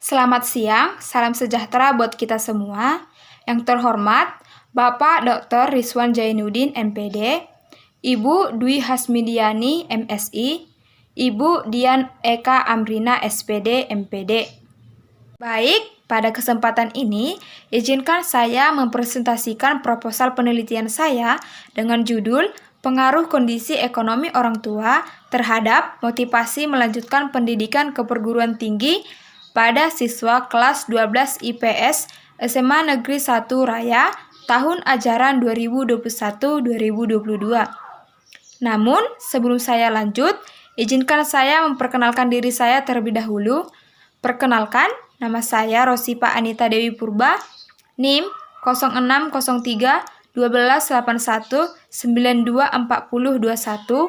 Selamat siang, salam sejahtera buat kita semua. Yang terhormat, Bapak Dr. Rizwan Jainuddin, MPD, Ibu Dwi Hasmidiani, MSI, Ibu Dian Eka Amrina, SPD, MPD. Baik, pada kesempatan ini, izinkan saya mempresentasikan proposal penelitian saya dengan judul Pengaruh Kondisi Ekonomi Orang Tua terhadap Motivasi Melanjutkan Pendidikan ke Perguruan Tinggi pada siswa kelas 12 IPS SMA Negeri 1 Raya tahun ajaran 2021-2022. Namun, sebelum saya lanjut, izinkan saya memperkenalkan diri saya terlebih dahulu. Perkenalkan, nama saya Rosipa Anita Dewi Purba, NIM 0603 1281 924021,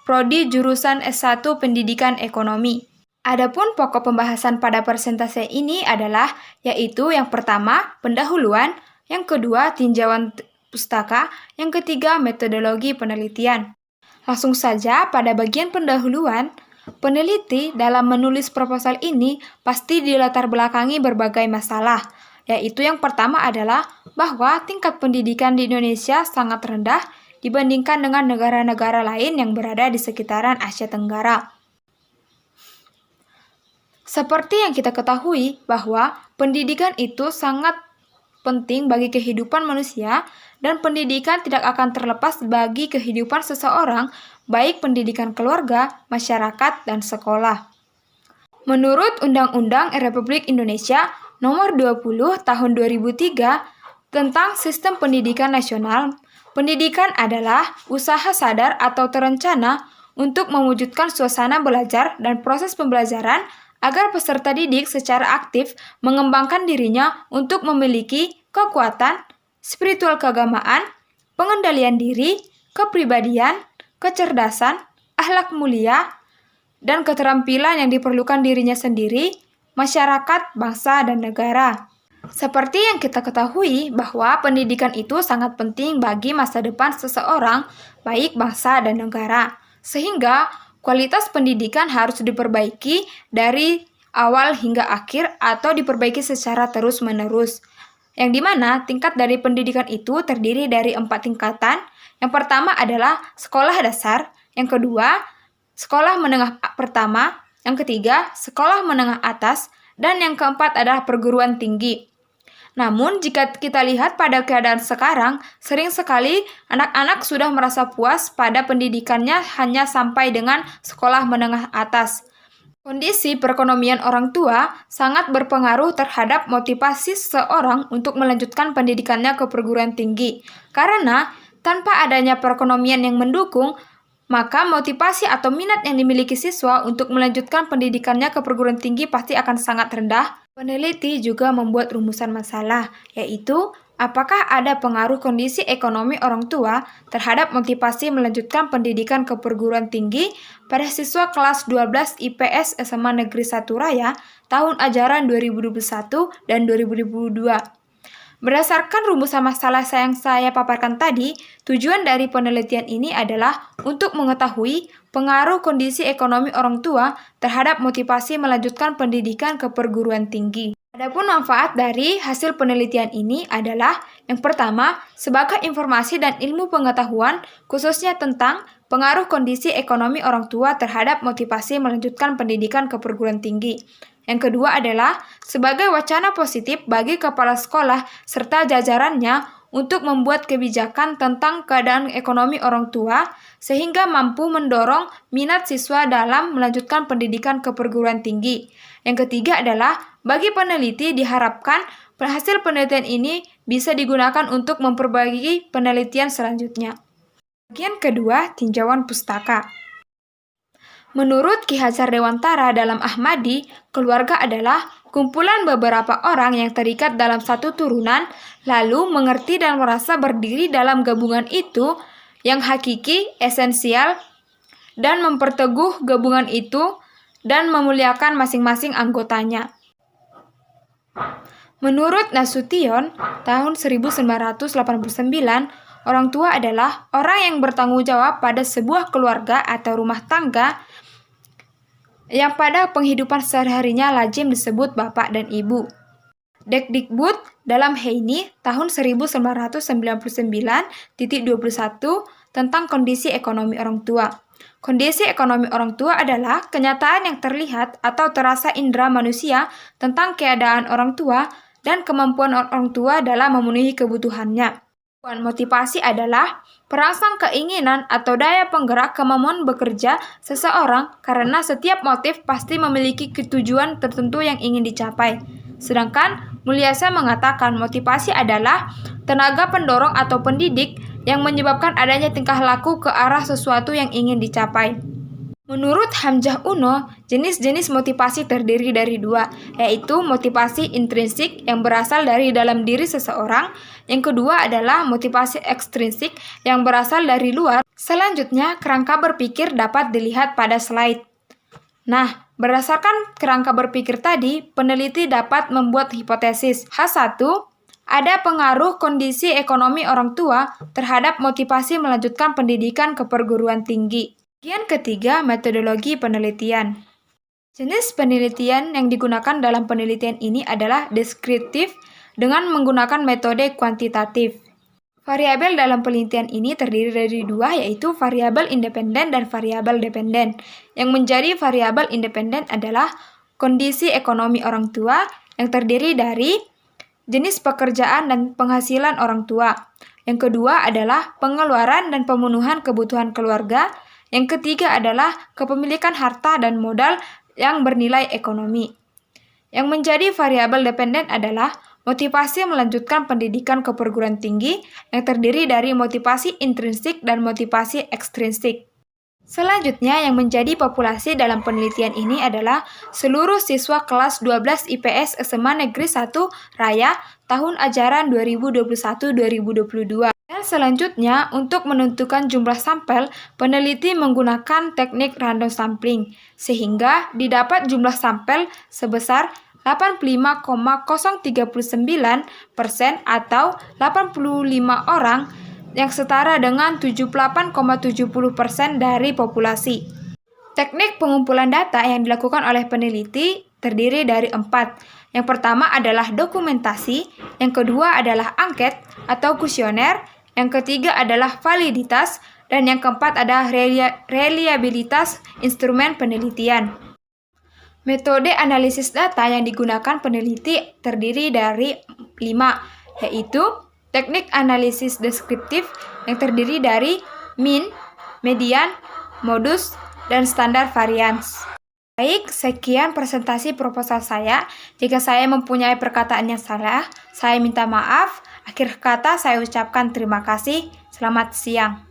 Prodi jurusan S1 Pendidikan Ekonomi. Adapun pokok pembahasan pada presentasi ini adalah yaitu yang pertama, pendahuluan, yang kedua, tinjauan pustaka, yang ketiga, metodologi penelitian. Langsung saja pada bagian pendahuluan, peneliti dalam menulis proposal ini pasti dilatar belakangi berbagai masalah, yaitu yang pertama adalah bahwa tingkat pendidikan di Indonesia sangat rendah dibandingkan dengan negara-negara lain yang berada di sekitaran Asia Tenggara. Seperti yang kita ketahui bahwa pendidikan itu sangat penting bagi kehidupan manusia dan pendidikan tidak akan terlepas bagi kehidupan seseorang, baik pendidikan keluarga, masyarakat, dan sekolah. Menurut Undang-Undang Republik Indonesia Nomor 20 Tahun 2003 tentang Sistem Pendidikan Nasional, pendidikan adalah usaha sadar atau terencana untuk mewujudkan suasana belajar dan proses pembelajaran agar peserta didik secara aktif mengembangkan dirinya untuk memiliki kekuatan, spiritual keagamaan, pengendalian diri, kepribadian, kecerdasan, akhlak mulia, dan keterampilan yang diperlukan dirinya sendiri, masyarakat, bangsa, dan negara. Seperti yang kita ketahui bahwa pendidikan itu sangat penting bagi masa depan seseorang, baik bangsa dan negara. Sehingga kualitas pendidikan harus diperbaiki dari awal hingga akhir atau diperbaiki secara terus-menerus. Yang dimana tingkat dari pendidikan itu terdiri dari 4 tingkatan. Yang pertama adalah sekolah dasar, yang kedua sekolah menengah pertama, yang ketiga sekolah menengah atas, dan yang keempat adalah perguruan tinggi. Namun, jika kita lihat pada keadaan sekarang, sering sekali anak-anak sudah merasa puas pada pendidikannya hanya sampai dengan sekolah menengah atas. Kondisi perekonomian orang tua sangat berpengaruh terhadap motivasi seseorang untuk melanjutkan pendidikannya ke perguruan tinggi. Karena tanpa adanya perekonomian yang mendukung, maka motivasi atau minat yang dimiliki siswa untuk melanjutkan pendidikannya ke perguruan tinggi pasti akan sangat rendah. Peneliti juga membuat rumusan masalah, yaitu apakah ada pengaruh kondisi ekonomi orang tua terhadap motivasi melanjutkan pendidikan ke perguruan tinggi pada siswa kelas 12 IPS SMA Negeri 1 Raya tahun ajaran 2021 dan 2022. Berdasarkan rumusan masalah yang saya paparkan tadi, tujuan dari penelitian ini adalah untuk mengetahui pengaruh kondisi ekonomi orang tua terhadap motivasi melanjutkan pendidikan ke perguruan tinggi. Adapun manfaat dari hasil penelitian ini adalah yang pertama, sebagai informasi dan ilmu pengetahuan khususnya tentang pengaruh kondisi ekonomi orang tua terhadap motivasi melanjutkan pendidikan ke perguruan tinggi. Yang kedua adalah sebagai wacana positif bagi kepala sekolah serta jajarannya untuk membuat kebijakan tentang keadaan ekonomi orang tua sehingga mampu mendorong minat siswa dalam melanjutkan pendidikan ke perguruan tinggi. Yang ketiga adalah bagi peneliti diharapkan hasil penelitian ini bisa digunakan untuk memperbaiki penelitian selanjutnya. Bagian kedua, tinjauan pustaka. Menurut Ki Hajar Dewantara dalam Ahmadi, keluarga adalah kumpulan beberapa orang yang terikat dalam satu turunan, lalu mengerti dan merasa berdiri dalam gabungan itu yang hakiki, esensial, dan memperteguh gabungan itu dan memuliakan masing-masing anggotanya. Menurut Nasution, tahun 1989, orang tua adalah orang yang bertanggung jawab pada sebuah keluarga atau rumah tangga yang pada penghidupan sehari-harinya lazim disebut bapak dan ibu. Dekdikbud dalam Heini tahun 1999.21 tentang kondisi ekonomi orang tua. Kondisi ekonomi orang tua adalah kenyataan yang terlihat atau terasa indera manusia tentang keadaan orang tua dan kemampuan orang tua dalam memenuhi kebutuhannya. Motivasi adalah perangsang keinginan atau daya penggerak kemampuan bekerja seseorang karena setiap motif pasti memiliki tujuan tertentu yang ingin dicapai. Sedangkan Mulyasa mengatakan motivasi adalah tenaga pendorong atau pendidik yang menyebabkan adanya tingkah laku ke arah sesuatu yang ingin dicapai. Menurut Hamzah Uno, jenis-jenis motivasi terdiri dari dua, yaitu motivasi intrinsik yang berasal dari dalam diri seseorang, yang kedua adalah motivasi ekstrinsik yang berasal dari luar. Selanjutnya, kerangka berpikir dapat dilihat pada slide. Nah, berdasarkan kerangka berpikir tadi, peneliti dapat membuat hipotesis. H1, ada pengaruh kondisi ekonomi orang tua terhadap motivasi melanjutkan pendidikan ke perguruan tinggi. Bagian ketiga, metodologi penelitian. Jenis penelitian yang digunakan dalam penelitian ini adalah deskriptif dengan menggunakan metode kuantitatif. Variabel dalam penelitian ini terdiri dari dua, yaitu variabel independen dan variabel dependen. Yang menjadi variabel independen adalah kondisi ekonomi orang tua yang terdiri dari jenis pekerjaan dan penghasilan orang tua. Yang kedua adalah pengeluaran dan pemenuhan kebutuhan keluarga. Yang ketiga adalah kepemilikan harta dan modal yang bernilai ekonomi. Yang menjadi variabel dependen adalah motivasi melanjutkan pendidikan ke perguruan tinggi yang terdiri dari motivasi intrinsik dan motivasi ekstrinsik. Selanjutnya yang menjadi populasi dalam penelitian ini adalah seluruh siswa kelas 12 IPS SMA Negeri 1 Raya tahun ajaran 2021-2022. Dan selanjutnya untuk menentukan jumlah sampel, peneliti menggunakan teknik random sampling sehingga didapat jumlah sampel sebesar 85,039% atau 85 orang yang setara dengan 78,70% dari populasi. Teknik pengumpulan data yang dilakukan oleh peneliti terdiri dari 4. Yang pertama adalah dokumentasi, yang kedua adalah angket atau kuesioner, yang ketiga adalah validitas, dan yang keempat adalah reliabilitas instrumen penelitian. Metode analisis data yang digunakan peneliti terdiri dari 5, yaitu teknik analisis deskriptif yang terdiri dari mean, median, modus, dan standar variance. Baik, sekian presentasi proposal saya. Jika saya mempunyai perkataan yang salah, saya minta maaf. Akhir kata saya ucapkan terima kasih. Selamat siang.